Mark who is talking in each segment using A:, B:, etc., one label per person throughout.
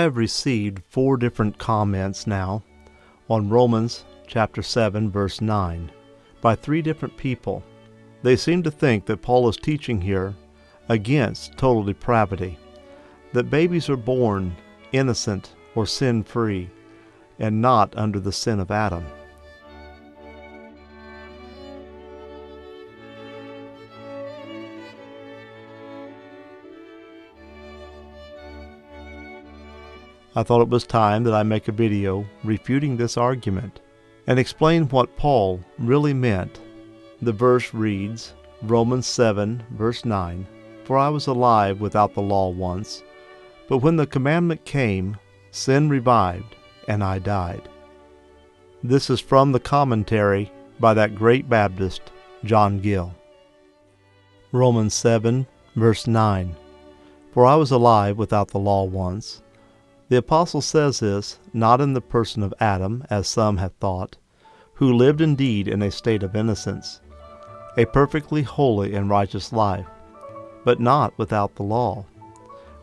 A: have received 4 different comments now on Romans chapter 7, verse 9, by 3 different people. They seem to think that Paul is teaching here against total depravity, that babies are born innocent or sin-free, and not under the sin of Adam. I thought it was time that I make a video refuting this argument and explain what Paul really meant. The verse reads, Romans 7, verse 9, "For I was alive without the law once, but when the commandment came, sin revived, and I died." This is from the commentary by that great Baptist, John Gill. Romans 7, verse 9, "For I was alive without the law once." The apostle says this not in the person of Adam, as some have thought, who lived indeed in a state of innocence, a perfectly holy and righteous life, but not without the law,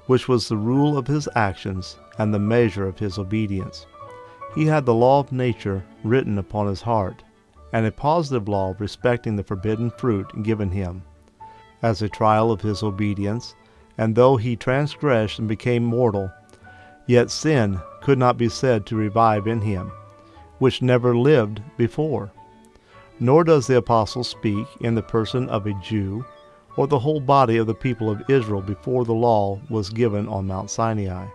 A: which was the rule of his actions and the measure of his obedience. He had the law of nature written upon his heart, and a positive law respecting the forbidden fruit given him, as a trial of his obedience, and though he transgressed and became mortal, yet sin could not be said to revive in him, which never lived before. Nor does the apostle speak in the person of a Jew, or the whole body of the people of Israel before the law was given on Mount Sinai.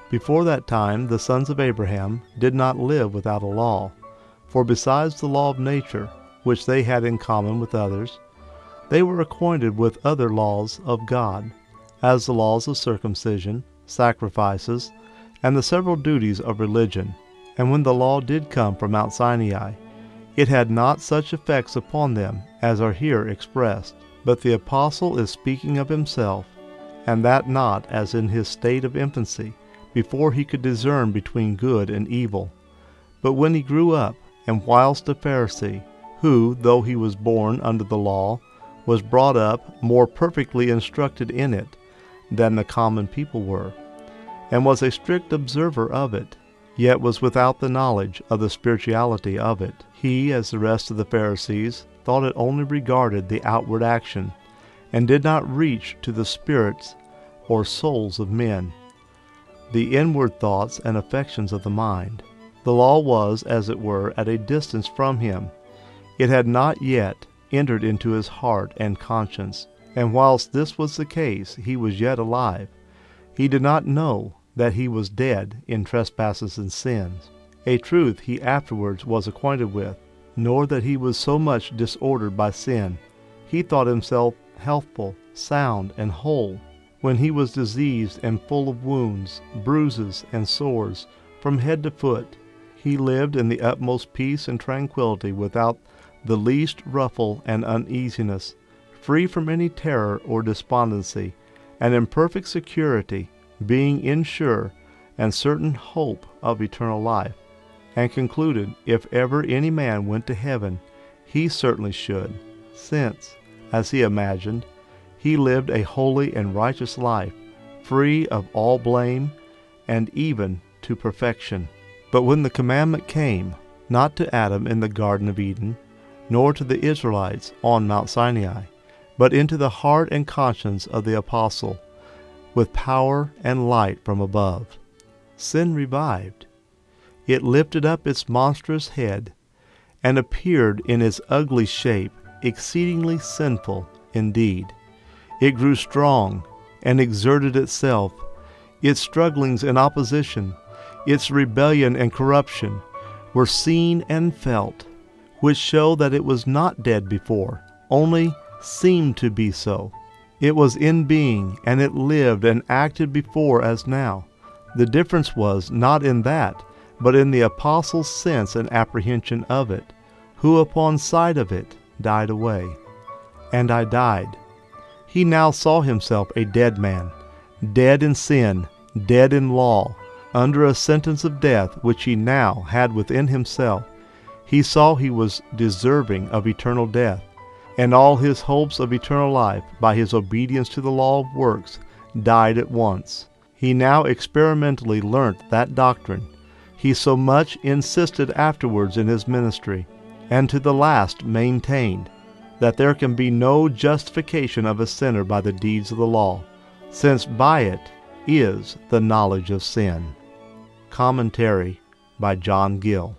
A: Before that time the sons of Abraham did not live without a law, for besides the law of nature, which they had in common with others, they were acquainted with other laws of God, as the laws of circumcision, sacrifices, and the several duties of religion. And when the law did come from Mount Sinai, it had not such effects upon them as are here expressed. But the apostle is speaking of himself, and that not as in his state of infancy, before he could discern between good and evil, but when he grew up, and whilst a Pharisee, who, though he was born under the law, was brought up more perfectly instructed in it than the common people were, and was a strict observer of it, yet was without the knowledge of the spirituality of it. He, as the rest of the Pharisees, thought it only regarded the outward action, and did not reach to the spirits or souls of men, the inward thoughts and affections of the mind. The law was, as it were, at a distance from him. It had not yet entered into his heart and conscience, and whilst this was the case, he was yet alive. He did not know that he was dead in trespasses and sins, a truth he afterwards was acquainted with, nor that he was so much disordered by sin. He thought himself healthful, sound, and whole, when he was diseased and full of wounds, bruises, and sores, from head to foot. He lived in the utmost peace and tranquility, without the least ruffle and uneasiness, free from any terror or despondency, and in perfect security, being in sure and certain hope of eternal life, and concluded if ever any man went to heaven, he certainly should, since, as he imagined, he lived a holy and righteous life, free of all blame, and even to perfection. But when the commandment came, not to Adam in the Garden of Eden, nor to the Israelites on Mount Sinai, but into the heart and conscience of the apostle, with power and light from above, sin revived. It lifted up its monstrous head, and appeared in its ugly shape, exceedingly sinful indeed. It grew strong, and exerted itself. Its strugglings and opposition, its rebellion and corruption, were seen and felt, which show that it was not dead before, only seemed to be so. It was in being, and it lived and acted before as now. The difference was not in that, but in the apostle's sense and apprehension of it, who upon sight of it died away. And I died. He now saw himself a dead man, dead in sin, dead in law, under a sentence of death which he now had within himself. He saw he was deserving of eternal death, and all his hopes of eternal life by his obedience to the law of works died at once. He now experimentally learnt that doctrine he so much insisted afterwards in his ministry, and to the last maintained, that there can be no justification of a sinner by the deeds of the law, since by it is the knowledge of sin. Commentary by John Gill.